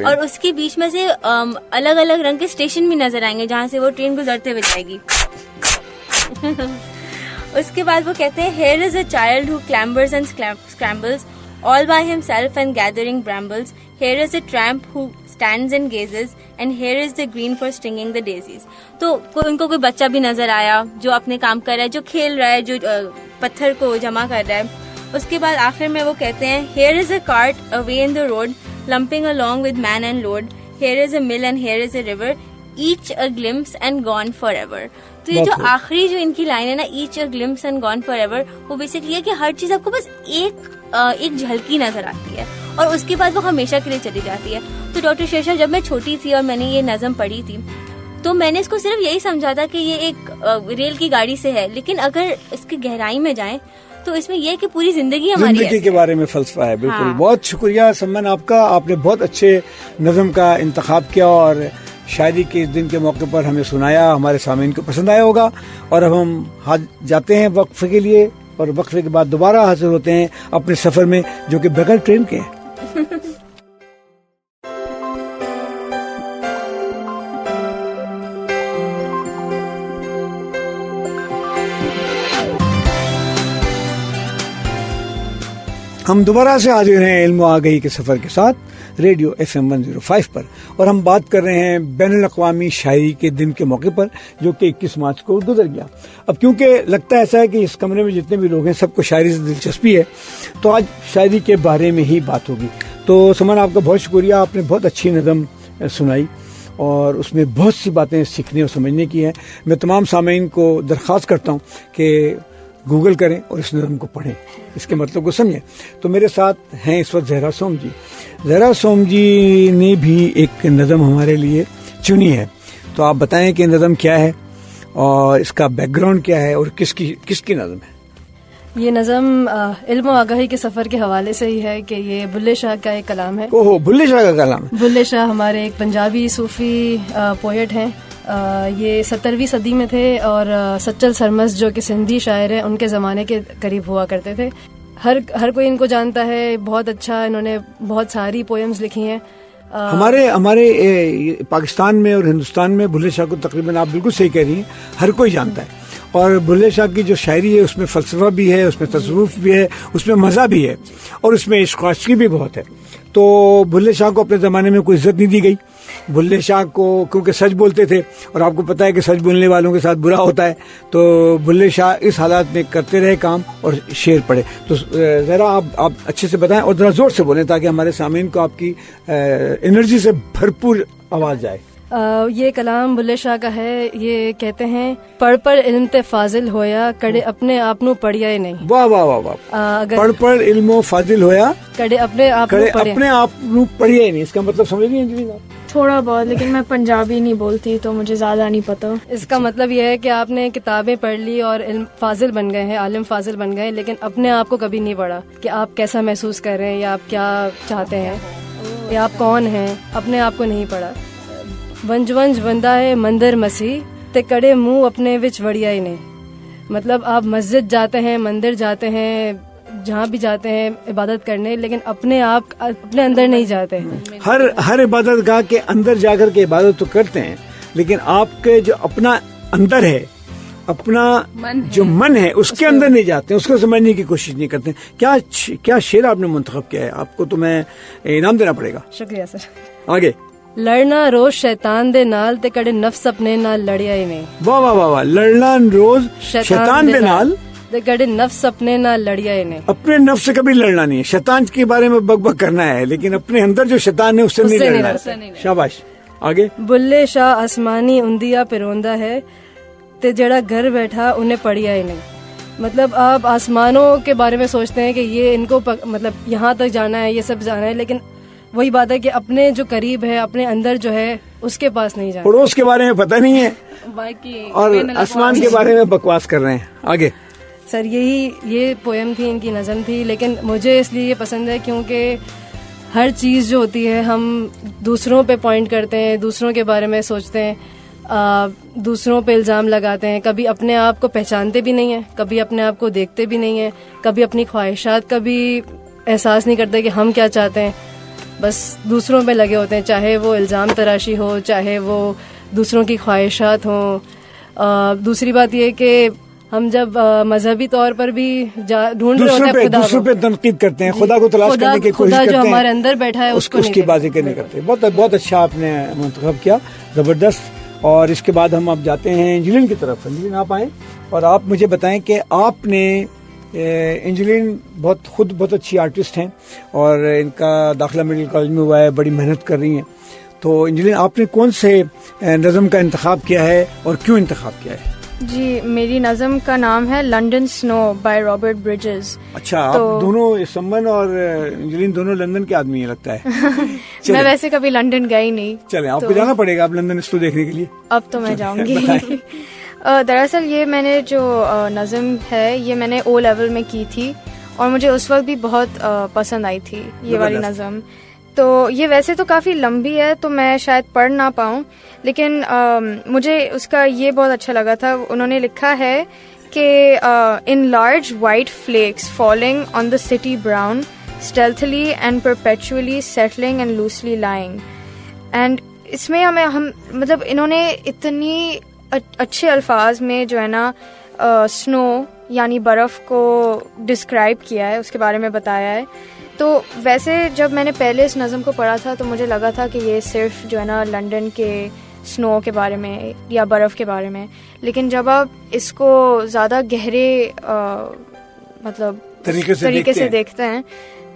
اور اس کے بیچ میں سے الگ الگ رنگ کے اسٹیشن بھی نظر آئیں گے جہاں سے وہ ٹرین گزرتے ہوئے جائے گی. اس کے بعد وہ کہتے ہیں here is a child who clambers and scrambles all by himself and gathering brambles. Here is a tramp who stands and gazes, and here is the green for stinging the daisies. تو ان کو کوئی بچہ بھی نظر آیا جو اپنے کام کر رہا ہے، جو کھیل رہا ہے، جو پتھر کو جمع کر رہا ہے. اس کے بعد آخر میں وہ کہتے ہیں here is a cart away in the road lumping along with man and load. Here is a mill and here is a river, each a glimpse and gone forever. تو یہ جو آخری جو ان کی لائن ہے نا، each a glimpse and gone forever، وہ basically ہے کہ ہر چیز آپ کو بس ایک جھلکی نظر آتی ہے اور اس کے بعد وہ ہمیشہ کے لیے چلی جاتی ہے. تو ڈاکٹر شیرشاہ، جب میں چھوٹی تھی اور میں نے یہ نظم پڑھی تھی تو میں نے اس کو صرف یہی سمجھا تھا کہ یہ ایک ریل کی گاڑی سے ہے، لیکن اگر اس کی گہرائی میں جائیں تو اس میں یہ کہ پوری زندگی ہماری زندگی کے بارے میں فلسفہ ہے. بالکل. بہت شکریہ سمن آپ کا، آپ نے بہت اچھے نظم کا انتخاب کیا اور شاعری کے دن کے موقع پر ہمیں سنایا. ہمارے سامعین کو پسند آیا ہوگا. اور اب ہم جاتے ہیں وقفے کے لیے، اور وقفے کے بعد دوبارہ حاضر ہوتے ہیں اپنے سفر میں جو کہ بغیر ٹرین کے ہیں. ہم دوبارہ سے حاضر ہیں علم و آگہی کے سفر کے ساتھ ریڈیو FM 105 پر، اور ہم بات کر رہے ہیں بین الاقوامی شاعری کے دن کے موقع پر جو کہ 21 مارچ کو گزر گیا. اب کیونکہ لگتا ایسا ہے کہ اس کمرے میں جتنے بھی لوگ ہیں سب کو شاعری سے دلچسپی ہے، تو آج شاعری کے بارے میں ہی بات ہوگی. تو سمن آپ کا بہت شکریہ، آپ نے بہت اچھی نظم سنائی اور اس میں بہت سی باتیں سیکھنے اور سمجھنے کی ہیں. میں تمام سامعین کو درخواست کرتا ہوں کہ گوگل کریں اور اس نظم کو پڑھیں، اس کے مطلب کو سمجھیں. تو میرے ساتھ ہیں اس وقت زہرا سوم جی. زہرا سوم جی نے بھی ایک نظم ہمارے لیے چنی ہے، تو آپ بتائیں کہ نظم کیا ہے اور اس کا بیک گراؤنڈ کیا ہے اور کس کی نظم ہے؟ یہ نظم علم و آگاہی کے سفر کے حوالے سے ہی ہے کہ یہ بلے شاہ کا ایک کلام ہے. اوہو، بلے شاہ کا کلام ہے. بلے شاہ ہمارے ایک پنجابی صوفی پوئٹ ہیں. یہ 17ویں صدی میں تھے اور سچل سرمس جو کہ سندھی شاعر ہیں ان کے زمانے کے قریب ہوا کرتے تھے. ہر کوئی ان کو جانتا ہے. بہت اچھا انہوں نے بہت ساری پوئمز لکھی ہیں. ہمارے پاکستان میں اور ہندوستان میں بلے شاہ کو تقریباً آپ بالکل صحیح کہہ رہی ہیں، ہر کوئی جانتا ہے. اور بلے شاہ کی جو شاعری ہے اس میں فلسفہ بھی ہے، اس میں تصوف بھی ہے، اس میں مزہ بھی ہے اور اس میں عشق و عشقی بھی بہت ہے. تو بلے شاہ کو اپنے زمانے میں کوئی عزت نہیں دی گئی. بلے شاہ کو کیونکہ سچ بولتے تھے اور آپ کو پتا ہے کہ سچ بولنے والوں کے ساتھ برا ہوتا ہے، تو بلے شاہ اس حالات میں کرتے رہے کام اور شعر پڑھے. تو ذرا آپ اچھے سے بتائیں اور ذرا زور سے بولیں تاکہ ہمارے سامعین کو آپ کی انرجی سے بھرپور آواز جائے. یہ کلام بلے شاہ کا ہے. یہ کہتے ہیں پڑھ علم تے فاضل ہویا کڑے اپنے آپ نو پڑھیا ہی نہیں. واہ واہ واہ واہ. پڑھ علم و فاضل ہویا کڑے اپنے آپ نو پڑھیا ہی نہیں. اس کا مطلب سمجھ نہیں انجلی صاحب؟ تھوڑا بہت، لیکن میں پنجابی نہیں بولتی تو مجھے زیادہ نہیں پتا. اس کا مطلب یہ ہے کہ آپ نے کتابیں پڑھ لی اور علم فاضل بن گئے ہیں، عالم فاضل بن گئے، لیکن اپنے آپ کو کبھی نہیں پڑھا کہ آپ کیسا محسوس کر رہے ہیں یا آپ کیا چاہتے ہیں یا آپ کون ہیں. اپنے آپ کو نہیں پڑھا. ونج وندا ہے مندر مسیح تے کڑے منہ اپنے وچ وڑیا ہی نہیں. مطلب آپ مسجد جاتے ہیں، مندر جاتے ہیں، جہاں بھی جاتے ہیں عبادت کرنے، لیکن اپنے آپ اپنے اندر نہیں جاتے ہیں. ہر عبادت گاہ کے اندر جا کر کے عبادت تو کرتے ہیں، لیکن آپ کے جو اپنا اندر ہے، اپنا جو من ہے اس کے اندر نہیں جاتے ہیں، اس کو سمجھنے کی کوشش نہیں کرتے. کیا شعر آپ نے منتخب کیا ہے؟ آپ کو تو میں انعام دینا پڑے گا. شکریہ سر. آگے. لڑنا روز شیطان دے نال تے کڑے نفس اپنے نال لڑیا ہی نہیں. واہ واہ واہ واہ. لڑنا روز شیطان دے نال تے کڑے نفس اپنے نال لڑیا ہی نہیں. اپنے نفس سے کبھی لڑنا نہیں ہے. شیطان کے بارے میں بک بک کرنا ہے، لیکن اپنے اندر جو شیطان ہے اس سے نہیں لڑنا. شاباش. آگے. بلے شاہ آسمانی اندیا پروندا ہے تے جڑا گھر بیٹھا انہیں پڑھیا ہی نہیں. مطلب آپ آسمانوں کے بارے میں سوچتے ہیں کہ یہ ان کو مطلب یہاں تک جانا ہے، یہ سب جانا ہے، لیکن وہی بات ہے کہ اپنے جو قریب ہے، اپنے اندر جو ہے اس کے پاس نہیں جانا. پڑوس کے بارے میں پتہ نہیں ہے اور آسمان کے بارے میں بکواس کر رہے ہیں. آگے. سر یہ پویم تھی، ان کی نظم تھی، لیکن مجھے اس لیے یہ پسند ہے کیونکہ ہر چیز جو ہوتی ہے ہم دوسروں پہ پوائنٹ کرتے ہیں، دوسروں کے بارے میں سوچتے ہیں، دوسروں پہ الزام لگاتے ہیں. کبھی اپنے آپ کو پہچانتے بھی نہیں ہیں، کبھی اپنے آپ کو دیکھتے بھی نہیں ہیں، کبھی اپنی خواہشات کا بھی احساس نہیں کرتے کہ ہم کیا چاہتے ہیں. بس دوسروں پہ لگے ہوتے ہیں، چاہے وہ الزام تراشی ہو، چاہے وہ دوسروں کی خواہشات ہوں. دوسری بات یہ کہ ہم جب مذہبی طور پر بھی ڈھونڈ رہے ہوتے ہیں، دوسروں پہ تنقید کرتے ہیں، خدا کو تلاش کرنے کی کوشش کرتے ہیں، جو ہمارے اندر بیٹھا ہے اس کی بازی نہیں کرتے. بہت اچھا آپ نے منتخب کیا، زبردست. اور اس کے بعد ہم اب جاتے ہیں انجلین کی طرف. انجلین آپ آئیں اور آپ مجھے بتائیں کہ آپ نے انجلین بہت اچھی آرٹسٹ ہیں اور ان کا داخلہ میڈیکل کالج میں ہوا ہے، بڑی محنت کر رہی ہیں. تو انجلین آپ نے کون سے نظم کا انتخاب کیا ہے اور کیوں انتخاب کیا ہے؟ جی، میری نظم کا نام ہے لنڈن سنو بائی رابرٹ برجز. اچھا، آپ دونوں سمن اور انجلین دونوں لندن کے آدمی ہیں لگتا ہے. میں ویسے کبھی لندن گئی نہیں. چلیں، آپ کو جانا پڑے گا اب لندن اس کو دیکھنے کے لیے. اب تو میں جاؤں گی. دراصل یہ میں نے جو نظم ہے یہ میں نے او لیول میں کی تھی اور مجھے اس وقت بھی بہت پسند آئی تھی یہ والی نظم. تو یہ ویسے تو کافی لمبی ہے تو میں شاید پڑھ نہ پاؤں، لیکن مجھے اس کا یہ بہت اچھا لگا تھا. انہوں نے لکھا ہے کہ in large white flakes falling on the city brown stealthily and perpetually settling and loosely lying. And اس میں ہم مطلب انہوں نے اتنی اچھے الفاظ میں جو ہے نا سنو یعنی برف کو ڈسکرائب کیا ہے، اس کے بارے میں بتایا ہے. تو ویسے جب میں نے پہلے اس نظم کو پڑھا تھا تو مجھے لگا تھا کہ یہ صرف جو ہے نا لنڈن کے سنو کے بارے میں یا برف کے بارے میں، لیکن جب آپ اس کو زیادہ گہرے مطلب طریقے سے دیکھتے ہیں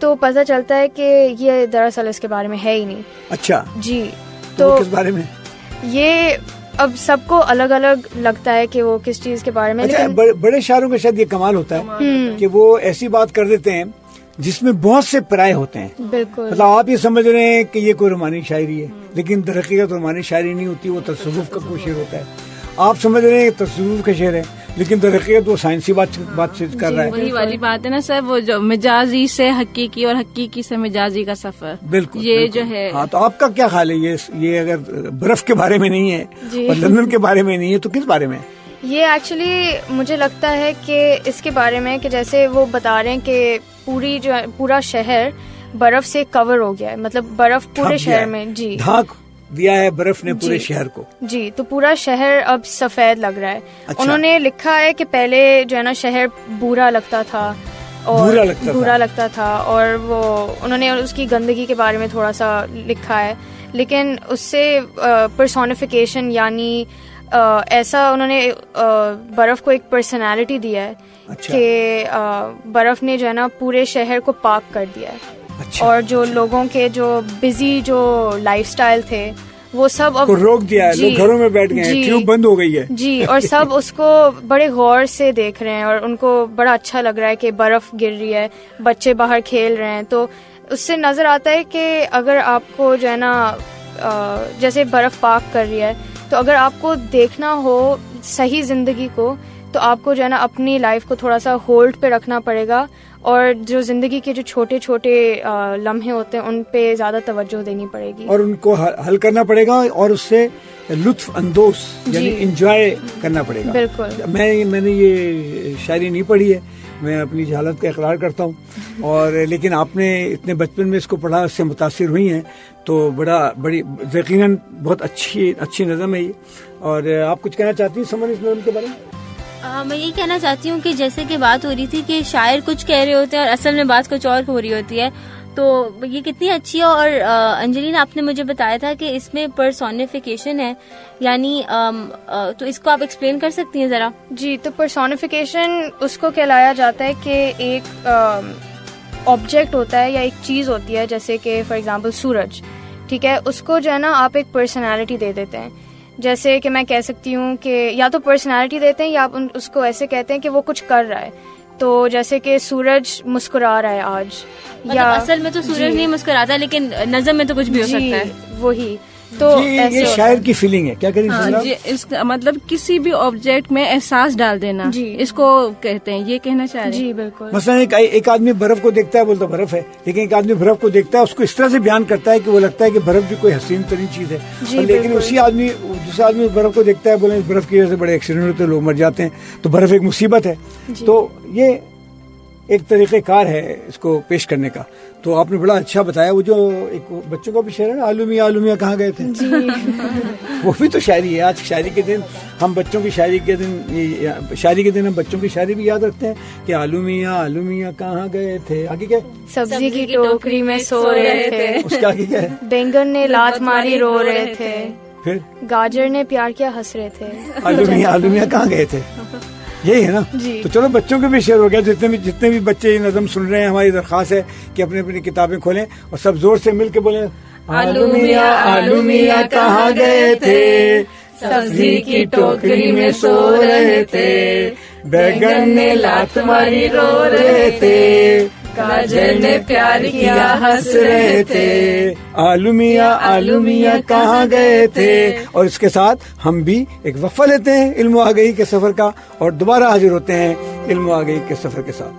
تو پتہ چلتا ہے کہ یہ دراصل اس کے بارے میں ہے ہی نہیں. اچھا جی. تو کس بارے میں؟ یہ اب سب کو الگ الگ لگتا ہے کہ وہ کس چیز کے بارے میں. بڑے شاعروں کا شاید یہ کمال ہوتا ہے کہ وہ ایسی بات کر دیتے ہیں جس میں بہت سے پرائے ہوتے ہیں. بالکل. مطلب آپ یہ سمجھ رہے ہیں کہ یہ کوئی رومانی شاعری ہے، لیکن در حقیقت رومانی شاعری نہیں ہوتی، وہ تصوف کا کوئی شعر ہوتا ہے. آپ سمجھ رہے ہیں تصوف کا شعر ہے لیکن در حقیقت وہ سائنسی بات کر رہا ہے. وہی والی بات ہے نا سر, وہ جو مجازی سے حقیقی اور حقیقی سے مجازی کا سفر. بالکل یہ بالکل. جو ہے. ہاں, تو آپ کا کیا خیال ہے یہ اگر برف کے بارے میں نہیں ہے اور لندن کے بارے میں نہیں ہے تو کس بارے میں؟ یہ ایکچولی مجھے لگتا ہے کہ اس کے بارے میں کہ جیسے وہ بتا رہے ہیں کہ پورا شہر برف سے کور ہو گیا ہے, مطلب برف پورے شہر میں ڈھانک دیا ہے برف نے پورے شہر کو. جی, تو پورا شہر اب سفید لگ رہا ہے. انہوں نے لکھا ہے کہ پہلے جو ہے نا شہر برا لگتا تھا اور برا لگتا تھا, اور وہ انہوں نے اس کی گندگی کے بارے میں تھوڑا سا لکھا ہے, لیکن اس سے پرسونیفیکیشن یعنی ایسا انہوں نے برف کو ایک پرسنالٹی دیا ہے کہ برف نے جو ہے نا پورے شہر کو پاک کر دیا ہے. اور جو لوگوں کے جو بزی جو لائف سٹائل تھے وہ سب اب روک دیا ہے, لوگ گھروں میں بیٹھ گئے ہیں, ٹیوب بند ہو گئی ہے. جی, اور سب اس کو بڑے غور سے دیکھ رہے ہیں اور ان کو بڑا اچھا لگ رہا ہے کہ برف گر رہی ہے, بچے باہر کھیل رہے ہیں. تو اس سے نظر آتا ہے کہ اگر آپ کو جو ہے نا جیسے برف پاک کر رہی ہے, تو اگر آپ کو دیکھنا ہو صحیح زندگی کو تو آپ کو جو ہے نا اپنی لائف کو تھوڑا سا ہولڈ پہ رکھنا پڑے گا, اور جو زندگی کے جو چھوٹے چھوٹے لمحے ہوتے ہیں ان پہ زیادہ توجہ دینی پڑے گی اور ان کو حل کرنا پڑے گا اور اس سے لطف اندوز یعنی انجوائے کرنا پڑے گا. بالکل. میں نے یہ شاعری نہیں پڑھی ہے, میں اپنی جہالت کا اقرار کرتا ہوں, اور لیکن آپ نے اتنے بچپن میں اس کو پڑھا, اس سے متاثر ہوئی ہیں, تو بڑی یقیناً بہت اچھی نظم ہے یہ. اور آپ کچھ کہنا چاہتی ہیں سمن اس نظم کے بارے میں؟ میں یہ کہنا چاہتی ہوں کہ جیسے کہ بات ہو رہی تھی کہ شاعر کچھ کہہ رہے ہوتے ہیں اور اصل میں بات کچھ اور ہو رہی ہوتی ہے, تو یہ کتنی اچھی ہے. اور انجلین آپ نے مجھے بتایا تھا کہ اس میں پرسونیفیکیشن ہے, یعنی تو اس کو آپ ایکسپلین کر سکتی ہیں ذرا؟ جی, تو پرسونیفیکیشن اس کو کہلایا جاتا ہے کہ ایک آبجیکٹ ہوتا ہے یا ایک چیز ہوتی ہے, جیسے کہ فار ایگزامپل سورج, ٹھیک ہے, اس کو جو ہے نا آپ ایک پرسنالٹی دے دیتے ہیں. جیسے کہ میں کہہ سکتی ہوں کہ یا تو پرسنالٹی دیتے ہیں یا آپ اس کو ایسے کہتے ہیں کہ وہ کچھ کر رہا ہے. تو جیسے کہ سورج مسکرا رہا ہے آج, یا اصل میں تو سورج نہیں مسکراتا لیکن نظم میں تو کچھ بھی ہو سکتا ہے. وہی تو یہ شاعر کی فیلنگ ہے. کیا کریں جی, اس کا مطلب کسی بھی آبجیکٹ میں احساس ڈال دینا, اس کو کہتے ہیں, یہ کہنا چاہ رہے ہیں. جی بالکل. مثلا ایک آدمی برف کو دیکھتا ہے بولتا برف ہے, لیکن ایک آدمی برف کو دیکھتا ہے اس کو اس طرح سے بیان کرتا ہے کہ وہ لگتا ہے کہ برف بھی کوئی حسین ترین چیز ہے, لیکن دوسرا آدمی برف کو دیکھتا ہے بولے برف کی وجہ سے بڑے ایکسیڈنٹ ہوتے ہیں, لوگ مر جاتے ہیں, تو برف ایک مصیبت ہے. تو یہ ایک طریقہ کار ہے اس کو پیش کرنے کا. تو آپ نے بڑا اچھا بتایا. وہ جو ایک بچوں کا بھی شعر ہے نا, آلومیہ کہاں گئے تھے, وہ بھی تو شاعری ہے. آج شاعری کے دن ہم بچوں کی شاعری کے دن ہم بچوں کی شاعری بھی یاد رکھتے ہیں کہ آلومیہ کہاں گئے تھے. آگے کیا؟ سبزی کی ٹوکری میں سو رہے تھے. اس کے آگے کیا ہے؟ بینگن نے لات ماری رو رہے تھے. پھر گاجر نے پیار کیا ہنس رہے تھے. آلومیہ کہاں گئے تھے, یہی ہے نا. تو چلو بچوں کے بھی شعر ہو گیا. جتنے بھی بچے یہ نظم سن رہے ہیں, ہماری درخواست ہے کہ اپنی اپنی کتابیں کھولیں اور سب زور سے مل کے بولیں آلومیہ کہاں گئے تھے, سبزی کی ٹوکری میں سو رہے تھے, بیگن نے لات ماری رو رہے تھے, گاجر نے پیار کیا ہنس رہے تھے, آلومیہ کہاں گئے تھے. اور اس کے ساتھ ہم بھی ایک وقفہ لیتے ہیں علم و آگہی کے سفر کا, اور دوبارہ حاضر ہوتے ہیں علم و آگہی کے سفر کے ساتھ.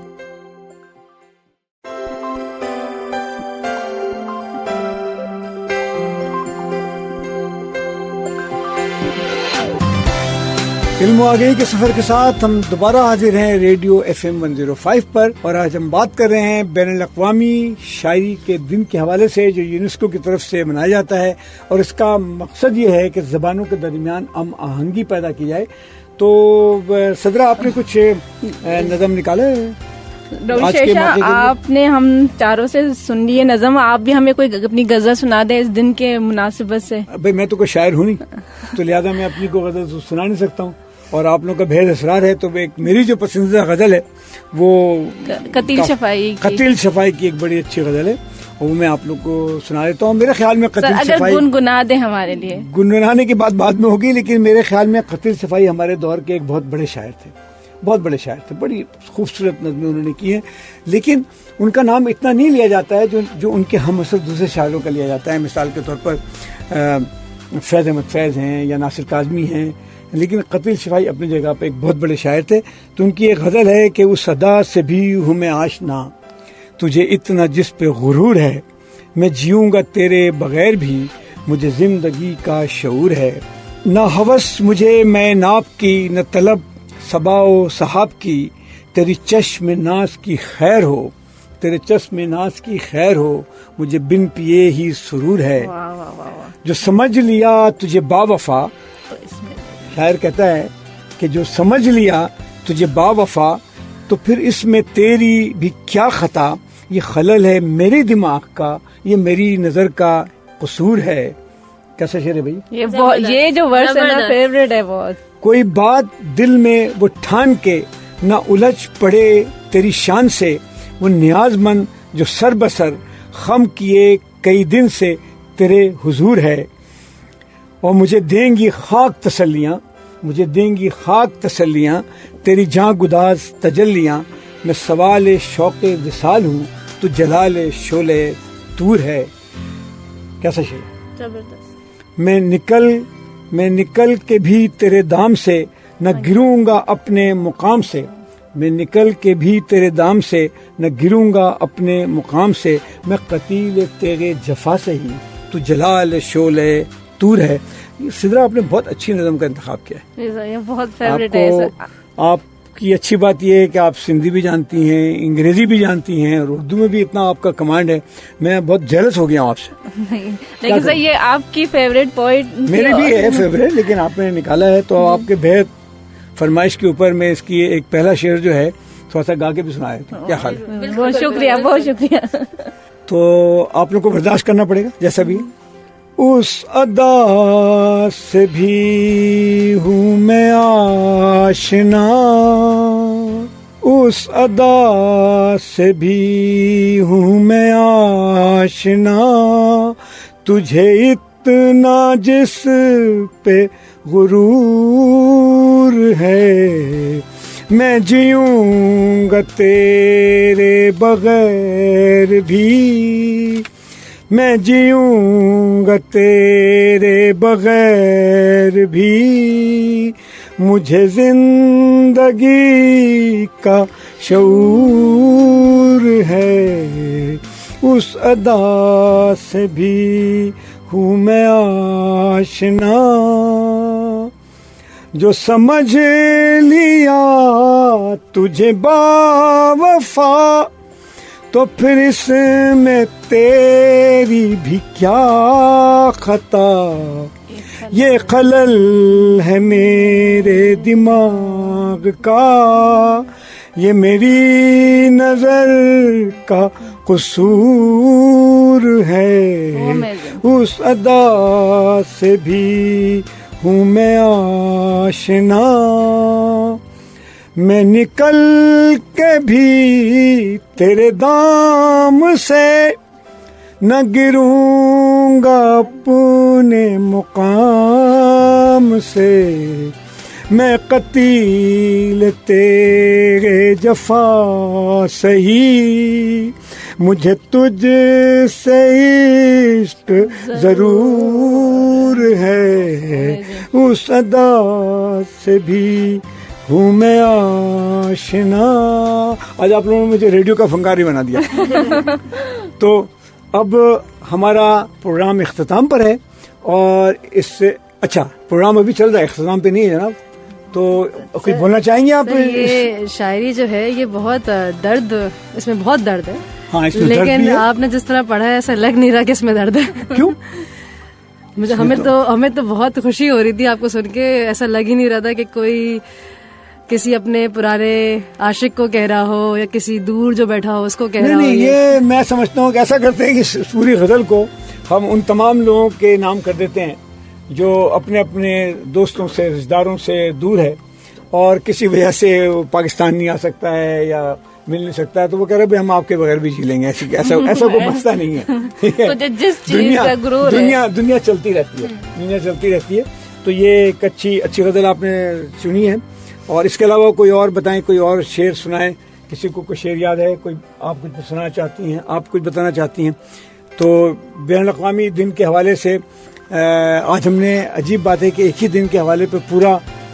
علم و آگہی کے سفر کے ساتھ ہم دوبارہ حاضر ہیں ریڈیو FM 105 پر, اور آج ہم بات کر رہے ہیں بین الاقوامی شاعری کے دن کے حوالے سے جو یونیسکو کی طرف سے منایا جاتا ہے, اور اس کا مقصد یہ ہے کہ زبانوں کے درمیان ہم آہنگی پیدا کی جائے. تو صدرہ آپ نے کچھ نظم نکالے آپ نے, ہم چاروں سے سن لیے نظم, آپ بھی ہمیں کوئی اپنی غزل سنا دیں اس دن کے مناسبت سے. بھائی میں تو کوئی شاعر ہوں نہیں, تو لہذا میں اپنی کوئی غزل سنا نہیں سکتا ہوں, اور آپ لوگوں کا بہت اسرار ہے. تو میری جو پسندیدہ غزل ہے وہ قتیل شفائی کی ایک بڑی اچھی غزل ہے, وہ میں آپ لوگ کو سنا دیتا ہوں. میرے خیال میں قتیل شفائی گنگنا دیں ہمارے لیے. گنگنانے کی بات بعد میں ہوگی, لیکن میرے خیال میں قتیل شفائی ہمارے دور کے ایک بہت بڑے شاعر تھے, بڑی خوبصورت نظمیں انہوں نے کی ہیں, لیکن ان کا نام اتنا نہیں لیا جاتا ہے جو ان کے ہم اثر دوسرے شاعروں کا لیا جاتا ہے. مثال کے طور پر فیض احمد فیض ہیں, یا ناصر کاظمی ہیں, لیکن قتل شفائی اپنی جگہ پہ ایک بہت بڑے شاعر تھے. تو ان کی ایک غزل ہے کہ اس ادا سے بھی ہوں میں آشنا, تجھے اتنا جس پہ غرور ہے, میں جیوں گا تیرے بغیر بھی, مجھے زندگی کا شعور ہے. نہ ہوس مجھے میں ناب کی, نہ طلب صبا و صحاب کی, تیری چشم ناز کی خیر ہو, تیرے چشم ناز کی خیر ہو, مجھے بن پیے ہی سرور ہے. جو سمجھ لیا تجھے با وفا, شاعر کہتا ہے کہ جو سمجھ لیا تجھے با وفا, تو پھر اس میں تیری بھی کیا خطا, یہ خلل ہے میرے دماغ کا, یہ میری نظر کا قصور ہے. کیسا شعر ہے بھائی؟ یہ جو ورس ہے نا فیوریٹ ہے بہت. کوئی بات دل میں وہ ٹھان کے, نہ الجھ پڑے تیری شان سے, وہ نیاز مند جو سر بسر خم کیے کئی دن سے تیرے حضور ہے. اور مجھے دیں گی خاک تسلیاں, مجھے دیں گی خاک تسلیاں, تیری جاں گداز تجلیاں, میں سوال شوق وصال ہوں, تو جلال شعلے طور ہے. کیسا شعر؟ زبردست. میں نکل کے بھی تیرے دام سے, نہ گروں گا اپنے مقام سے, میں نکل کے بھی تیرے دام سے, نہ گروں گا اپنے مقام سے, میں قتیل تیرے جفا سے ہی, تو جلال شعلے طور ہے. سدرا آپ نے بہت اچھی نظم کا انتخاب کیا ہے. یہ بہت فیوریٹ ہے. آپ کی اچھی بات یہ ہے کہ آپ سندھی بھی جانتی ہیں, انگریزی بھی جانتی ہیں, اور اردو میں بھی اتنا آپ کا کمانڈ ہے. میں بہت جیلس ہو گیا ہوں آپ سے. لیکن سر یہ آپ کی فیوریٹ پوئٹ میری بھی ہے فیوریٹ, لیکن آپ نے نکالا ہے تو آپ کے بہت فرمائش کے اوپر میں اس کی ایک پہلا شعر جو ہے تھوڑا سا گا کے بھی سنایا. کیا خیال ہے؟ بہت شکریہ, بہت شکریہ. تو آپ لوگ کو برداشت کرنا پڑے گا جیسا بھی. اس ادا سے بھی ہوں میں آشنا, اس ادا سے بھی ہوں میں آشنا, تجھے اتنا جس پہ غرور ہے, میں جیوں گا تیرے بغیر بھی, میں جیوں گا تیرے بغیر بھی, مجھے زندگی کا شعور ہے. اس ادا سے بھی ہوں میں آشنا, جو سمجھ لیا تجھے با وفا, تو پھر اس میں تیری بھی کیا خطا, یہ خلل ہے میرے دماغ کا, یہ میری نظر کا قصور ہے. اس ادا سے بھی ہوں میں آشنا, میں نکل کے بھی تیرے دام سے, نہ گروں گا اپنے مقام سے, میں قتیل تیرے جفا سہی, مجھے تجھ سے عشق ضرور ہے. اس ادا سے بھی ہوں میں آشنا. آج آپ لوگوں نے مجھے ریڈیو کا فنکار ہی بنا دیا. تو اب ہمارا پروگرام اختتام پر ہے, اور اس سے اچھا پروگرام ابھی چل رہا ہے, اختتام پہ نہیں ہے جناب. تو کچھ بولنا چاہیں گے آپ؟ یہ شاعری جو ہے یہ بہت درد, اس میں بہت درد ہے. ہاں, اس میں لیکن آپ نے جس طرح پڑھا ہے ایسا لگ نہیں رہا کہ اس میں درد ہے. کیوں؟ ہمیں تو بہت خوشی ہو رہی تھی آپ کو سن کے. ایسا لگ ہی نہیں رہا تھا کہ کوئی کسی اپنے پرانے عاشق کو کہہ رہا ہو یا کسی دور جو بیٹھا ہو اس کو کہہ رہا ہو. نہیں, یہ میں سمجھتا ہوں کہ ایسا کرتے ہیں کہ پوری غزل کو ہم ان تمام لوگوں کے نام کر دیتے ہیں جو اپنے اپنے دوستوں سے, رشتہ داروں سے دور ہے, اور کسی وجہ سے وہ پاکستان نہیں آ سکتا ہے یا مل نہیں سکتا ہے, تو وہ کہہ رہے ہیں ہم آپ کے بغیر بھی جی لیں گے. ایسا کوئی مسئلہ نہیں ہے. جس چیز کا غرور ہے, دنیا چلتی رہتی ہے, دنیا چلتی رہتی ہے. تو یہ ایک اچھی غزل آپ نے چنی ہے. اور اس کے علاوہ کوئی اور بتائیں, کوئی اور شعر سنائیں. کسی کو کوئی شعر یاد ہے, کوئی آپ کچھ سنانا چاہتی ہیں, آپ کچھ بتانا چاہتی ہیں. تو بین الاقوامی دن کے حوالے سے آج ہم نے عجیب بات ہے کہ ایک ہی دن کے حوالے پہ پورا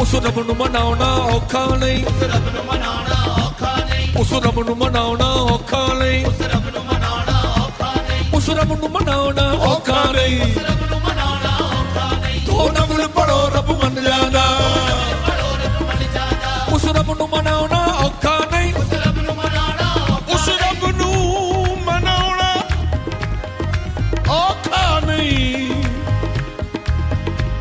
ਉਸ ਰੱਬ ਨੂੰ ਮਨਾਉਣਾ ਔਖਾ ਨਹੀਂ, ਉਸ ਰੱਬ ਨੂੰ ਮਨਾਉਣਾ ਔਖਾ ਨਹੀਂ, ਉਸ ਰੱਬ ਨੂੰ ਮਨਾਉਣਾ ਔਖਾ ਨਹੀਂ, ਉਸ ਰੱਬ ਨੂੰ ਮਨਾਉਣਾ ਔਖਾ ਨਹੀਂ, ਉਸ ਰੱਬ ਨੂੰ ਮਨਾਉਣਾ ਔਖਾ ਨਹੀਂ, ਉਸ ਰੱਬ ਨੂੰ ਮਨਾਉਣਾ ਔਖਾ ਨਹੀਂ। ਦੋ ਨਫਲ ਪੜੋ ਰੱਬ ਮੰਨ ਜਾਂਦਾ, ਉਸ ਰੱਬ ਨੂੰ ਮਨਾਉਣਾ ਔਖਾ ਨਹੀਂ, ਉਸ ਰੱਬ ਨੂੰ ਮਨਾਉਣਾ, ਉਸ ਰੱਬ ਨੂੰ ਮਨਾਉਣਾ ਔਖਾ ਨਹੀਂ,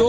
2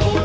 2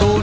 2